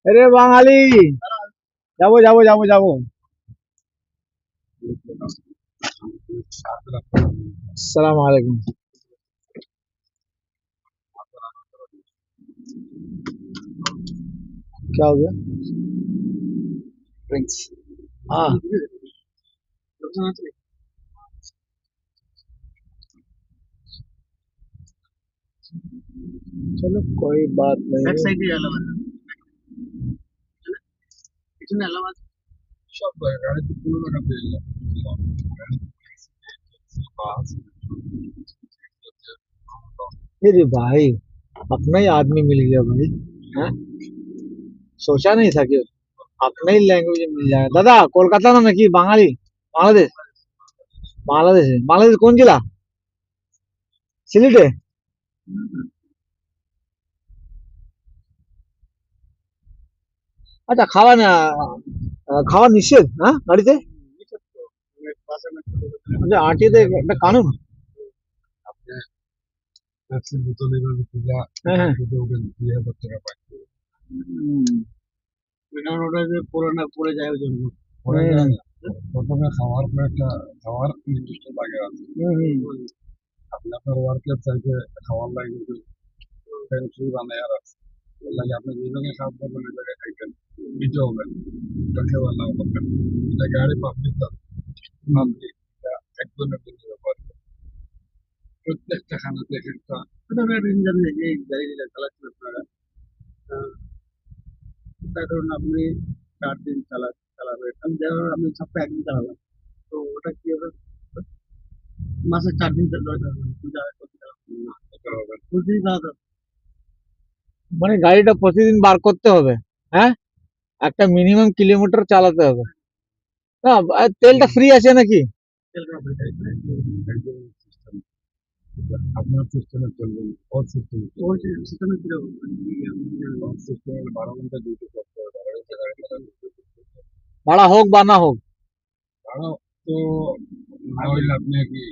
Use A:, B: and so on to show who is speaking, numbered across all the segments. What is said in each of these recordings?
A: আরে বাঙালি, যাবো যাবো যাবো যাবো। আসসালামু আলাইকুম। क्या हो गया? ड्रिंक्स। हाँ, चलो कोई बात
B: ব্যাক
A: नहीं।
B: সাইডে এলাম, পিছনে এলাম আছে।
C: সব গাড়িতে পুরো টাকা পেয়ে গেলাম। বাস
A: अरे भाई, अपना ही आदमी मिल गया भाई। हाँ, सोचा नहीं था कि अपना ही लैंग्वेज मिल जाएगा। दादा कोलकाता ना नाকি বাঙালি? বাংলাদেশ? বাংলাদেশে। বাংলাদেশ কোন জেলা? সিলেটে? আচ্ছা, খাওয়া না, খাওয়া নিষেধ হ্যাঁ গাড়িতে? আচ্ছা, আরটিতে একটা কানুন।
C: আপনি পেপসির বোতল এভাবে খুলে
A: হ্যাঁ হ্যাঁ।
C: ঢুকে ওঠেন 2000 টাকা পায়।
A: হুম,
B: কারণ ওটা যে পড়ে না পড়ে যায় ওই জন্য।
C: পরে
A: হুম,
C: যায় না। প্রথমে খাওয়ার পর একটা খাওয়ার নির্দিষ্ট জায়গা আছে।
A: হুম,
C: আপনি আপনার ওয়ার্কের চাইতে খাওয়ার লাগে কিন্তু ফ্রি বানায় আর আছে। এর লাগে আপনি যে জায়গায় খাওয়া পাবেন ওই জায়গায় খাইতেন নিতে হবেন, এটা খেয়ে আল্লাহ করবেন। এটা গাড়ি পাবলিক পাবলিক এক ধরনের জিনিস ব্যাপার। প্রত্যেকটা খানাতে একটা
B: এটা আমি একটা জিনিস জানি যে এই গাড়িটা চালাচ্ছেন আপনারা, আহ, তার ধরুন আপনি 4 দিন চালাবেন, আমি যেমন আমি সপ্তাহে একদিন চালালাম, তো ওটা কি হবে? মাসে 4 দিন পূজা করতে চালাবেন না,
C: এটা হবে না।
B: প্রতিদিন চালাতে হবে।
A: মানে গাড়িটা প্রতিদিন বার করতে হবে, হ্যাঁ, একটা মিনিমাম কিলোমিটার চালাতে হবে। না, আর তেলটা ফ্রি আছে নাকি?
B: তেল খারাপ হয়ে যায়।
C: একদম সিস্টেম আপনার সিস্টেমে চলবেন, ওর সিস্টেমে
B: ওই
C: চলবেন।
B: সিস্টেমে কিরকম
C: ওর সিস্টেমে 12 ঘন্টা ডিউটি করতে হবে, 12 ঘন্টা গাড়ি চালাতে হবে।
A: ভাড়া হোক বা না হোক।
C: ভাড়া তো না হইলে আপনি কি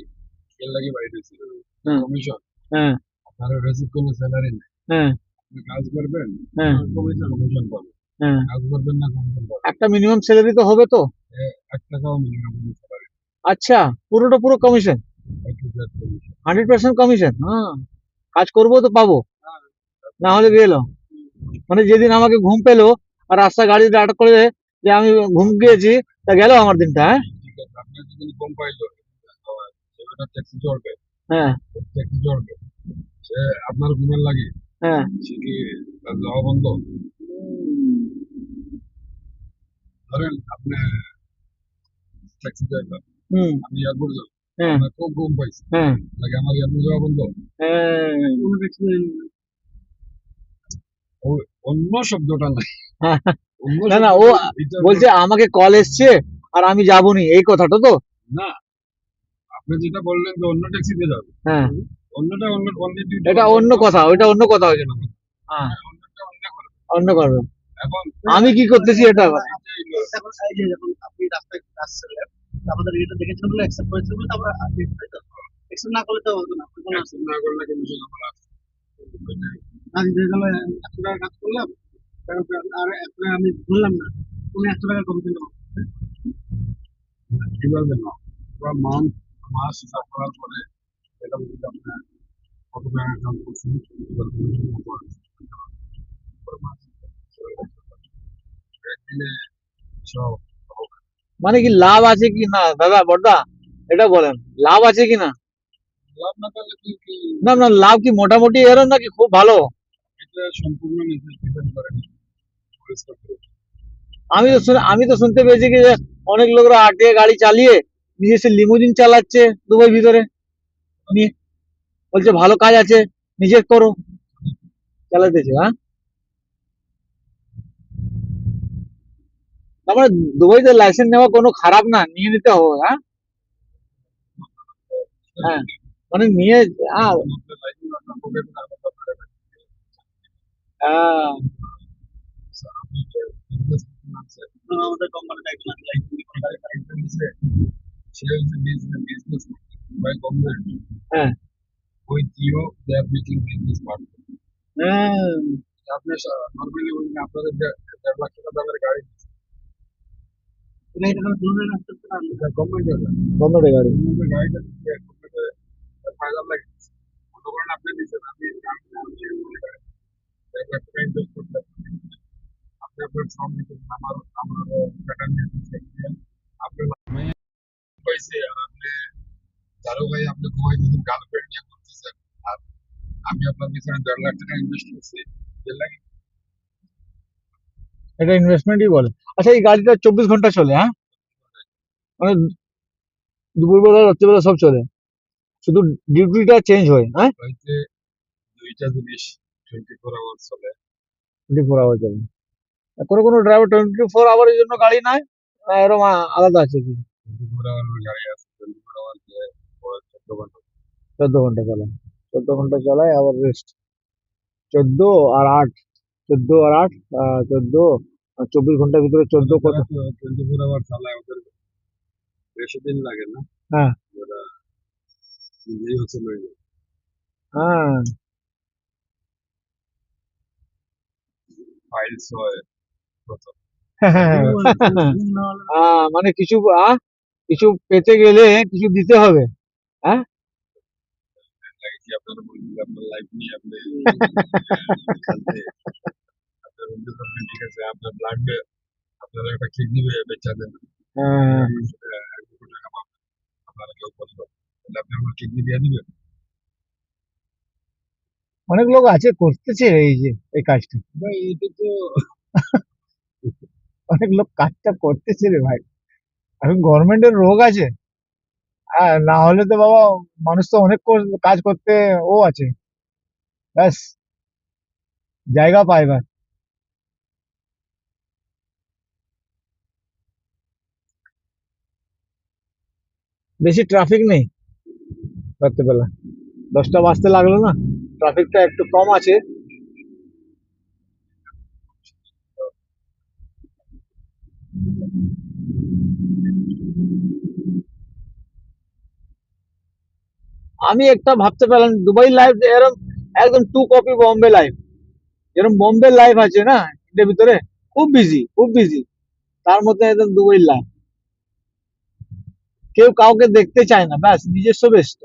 C: এর লাগে বাড়ি দিয়েছিল
A: হ্যাঁ
C: কমিশন,
A: হ্যাঁ
C: আপনার বেসিক কোনো স্যালারি নেই।
A: হ্যাঁ
C: আপনি কাজ করবেন,
A: হ্যাঁ
C: কমিশন কমিশন পাবেন।
A: হ্যাঁ,
C: কাজ করবেন না, কমিশন পাবেন।
A: একটা মিনিমাম স্যালারি তো হবে তো?
C: 1 টাকাও মিনিমাম কোনো স্যালারি,
A: আচ্ছা, পুরোটা পুরো কমিশন?
C: 1 কমিশন।
A: 100% কমিশন? হ্যাঁ, কাজ করবো তো পাবো, না হলে গেল। মানে যেদিন আমাকে ঘুম পেলো আর রাস্তা গাড়ি দাঁড় করে যে আমি ঘুম গিয়েছি, তা গেল আমার দিনটা। হ্যাঁ
C: ঠিক আছে, আপনি যদি কম পাইলো সেটা ট্যাক্সি চড়বে,
A: হ্যাঁ
C: ট্যাক্সি চড়বে, সে আপনার ঘুমের লাগে
A: হ্যাঁ।
C: সে কি তার যাওয়া বন্ধ? ধরেন আপনি ট্যাক্সি ড্রাইভার,
A: হুম।
C: আমি এয়ারপোর্ট যাবো,
A: হ্যাঁ
C: আপনার খুব ঘুম পাইছে,
A: হ্যাঁ
C: লাগে আমার এয়ারপোর্ট যাওয়া বন্ধ?
A: হ্যাঁ
B: কোনো কিছু
C: অন্য শব্দটা নাই,
A: হ্যাঁ।
C: অন্য
A: না না, ও
C: শব্দটা এটা
A: বলছে আমাকে কল এসছে আর আমি যাবনি, এই কথাটা তো?
C: না। আপনি যেটা বললেন যে অন্য ট্যাক্সিতে যাবে,
A: হ্যাঁ,
C: অন্যটা অন্য অন্য ডিউটি
A: এটা
C: করবে,
A: অন্য কথা, ওইটা অন্য কথা হয়েছে না। হ্যাঁ,
C: অন্যটা অন্য করবে।
A: অন্য করবে।
C: এখন
A: আমি কি করতেছি এটা কথা।
B: এখন এই যে যখন আপনি রাস্তায় আসছিলেন, আমাদের এটা দেখেছেন বলে অ্যাকসেপ্ট করেছেন বলে তো আমরা অ্যাকসেপ্ট না করলে তো হতো না, কোনো
C: অ্যাকশন না করলে কমিশন আমরা
B: কাজ হয়ে গেল, 100 টাকা কাজ করলাম, তারপরে আর এখন আমি বললাম না, তুমি 100 টাকা কমিশন দেবো।
C: কিভাবে না পুরো মাস হিসাব করার পরে এটা বুঝতে আপনার কত টাকা কাজ করছেন, এবার কমিশন কত আছে, পুরো মাস একদিনে সব হবে।
A: মানে কি লাভ আছে কি না দাদা বড়দা, এটা বলেন, লাভ আছে কি না?
C: লাভ না করলে কি
A: না না, লাভ কি মোটামুটি এরকম নাকি খুব ভালো?
C: এটা সম্পূর্ণ নিজের ডিপেন্ড করে না।
A: আমি তো শুনতে পেয়েছি কি যে অনেক লোকরা আরটিএ গাড়ি চালিয়ে নিজস্ব লিমুজিন চালাচ্ছে দুবাই ভিতরে নিয়ে, বলছে ভালো কাজ আছে, নিজে করো, চালাতেছে। হ্যাঁ, তারপরে দুবাইতে লাইসেন্স নেওয়া কোনো খারাপ না, নিয়ে নিতে হবে। হ্যাঁ হ্যাঁ, মানে নিয়ে আহ, আহ,
B: আমাদের কোম্পানিতে একজন আছে,
C: সে হচ্ছে বিজনেস বাই গভর্নমেন্ট
A: হ্যাঁ
C: with you they are making business partner.
A: হ্যাঁ,
C: আপনি নর্মালি আপনাদের 1.5 লাখ টাকা দামের গাড়ি
B: এটা কোনো ধরনের আসতে পারে না।
C: গভর্নমেন্টের
A: গভর্নমেন্টের গাড়ি।
C: গাড়িটা ফায়দা লাগে মনে করেন আপনি দিচ্ছেন আমি ইনভেস্ট করতে আপনি আপনার ফর্ম দিচ্ছেন আমার টাকা নিয়ে দিচ্ছেন আপনার পাইছে আর আপনি চারু ভাই আপনি ঘুমাই দিচ্ছেন গার্লফ্রেন্ড নিয়ে করতেছেন আর আমি আপনার পিছনে 1.5 লাখ টাকা ইনভেস্ট করছি এর লাগে
A: এটা ইনভেস্টমেন্টই বলে। আচ্ছা, এই গাড়িটা 24 ঘন্টা চলে, হ্যাঁ? মানে দুপুরবেলা রাত্রিবেলা সব চলে, শুধু ডিউটিটা চেঞ্জ হয়, হ্যাঁ?
C: হইতে দুইটা জিনিস 24 আওয়ার চলে
A: 24 আওয়ার চলে। আর কোনো ড্রাইভার 24 আওয়ারের জন্য গাড়ি নাই, না এরকম আলাদা আছে কি?
C: 24 আওয়ার গাড়ি আছে 24 আওয়ার যে 14 ঘন্টা
A: 14 ঘন্টা চালায়, 14 ঘন্টা চালায়, আবার রেস্ট। 14 আর 8, 14 আর 8, 24 ঘন্টার ভিতরে 14 কত?
C: 24 আওয়ার চালায় ওদের বেশি দিন লাগে না
A: হ্যাঁ,
C: ওরা নিজেই হচ্ছে লয়ে যায়
A: হ্যাঁ।
C: ফাইলস হয় প্রথম
B: ঘুম না হলে
A: মানে কিছু কিছু পেতে গেলে কিছু দিতে হবে, হ্যাঁ?
C: লাগে কি আপনারা বলবেন যে আপনার লাইফ নিয়ে আপনি খেলতে আপনার বন্ধু আপনি ঠিক আছে আপনার ব্লাড আপনারা একটা কিডনি বেচা দেন
A: হ্যাঁ,
C: 1 কোটি টাকা পাবেন আপনারা কেউ বললো তাহলে আপনি আমার কিডনি দিয়ে দিবেন
A: অনেক লোক আছে করতেছে এই কাজটা।
C: ভাই এটা তো
A: অনেক লোক কাজটা করতেছে রে ভাই। এখন গভর্নমেন্টের রোগ আছে, না হলে তো বাবা মানুষ তো অনেক কাজ করতে ও আছে, ব্যাস জায়গা পায় না। বেশি ট্রাফিক নেই রাত্রেবেলা, 10টা বাজতে লাগলো না, ট্রাফিকটা একটু কম আছে। আমি একটা ভাবতে পারলাম দুবাই লাইফ এরকম একদম 2 কপি বম্বে লাইফ, যেরকম বম্বে লাইফ আছে না ইন্ডিয়ার ভিতরে, খুব বিজি, খুব বিজি, তার মধ্যে একদম দুবাই লাইফ। কেউ কাউকে দেখতে চায় না, ব্যাস নিজস্ব ব্যস্ত।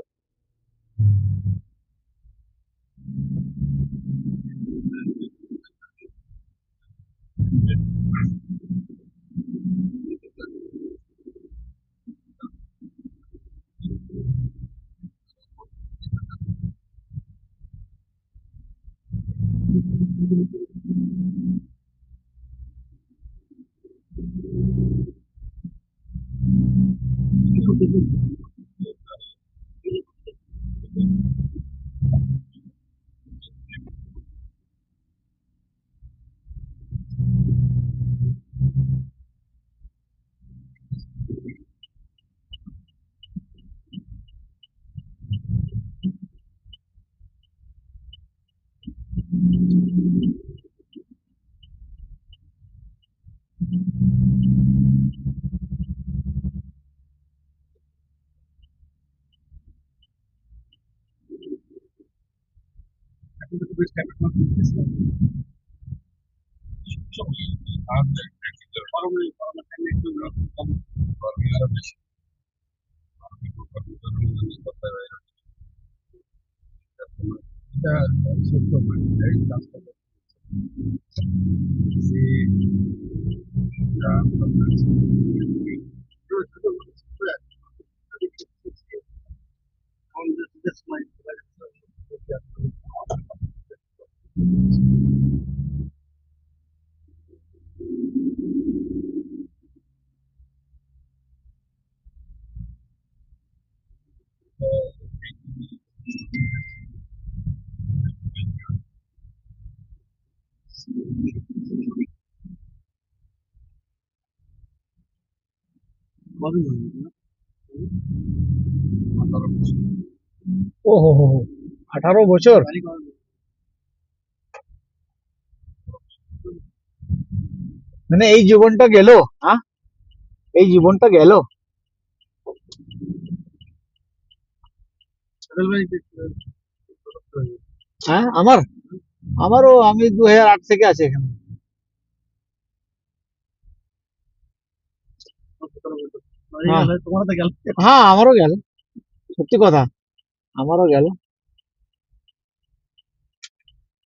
B: এখন তো বেশ একটা করতেছে
C: আর
B: গরমে গরমের টাইমে একটু কম
C: গরমে আরো বেশি গরমে খুব করতে হয় এটা সত্য মানে এই কাজটা করছি
B: on this mind. কবে হবে না?
C: 18 বছর
A: ও হো হো হো, 18 বছর।
B: বাড়ি কবে?
A: মানে এই জীবনটা গেল, হ্যাঁ, এই জীবনটা গেল।
B: ছোটবেলায়
A: হ্যাঁ, আমার আমি 2008 থেকে আছি এখানে। হ্যাঁ
B: তোমার তো গেল।
A: হ্যাঁ, আমারও গেল, সত্যি কথা, আমারও গেল।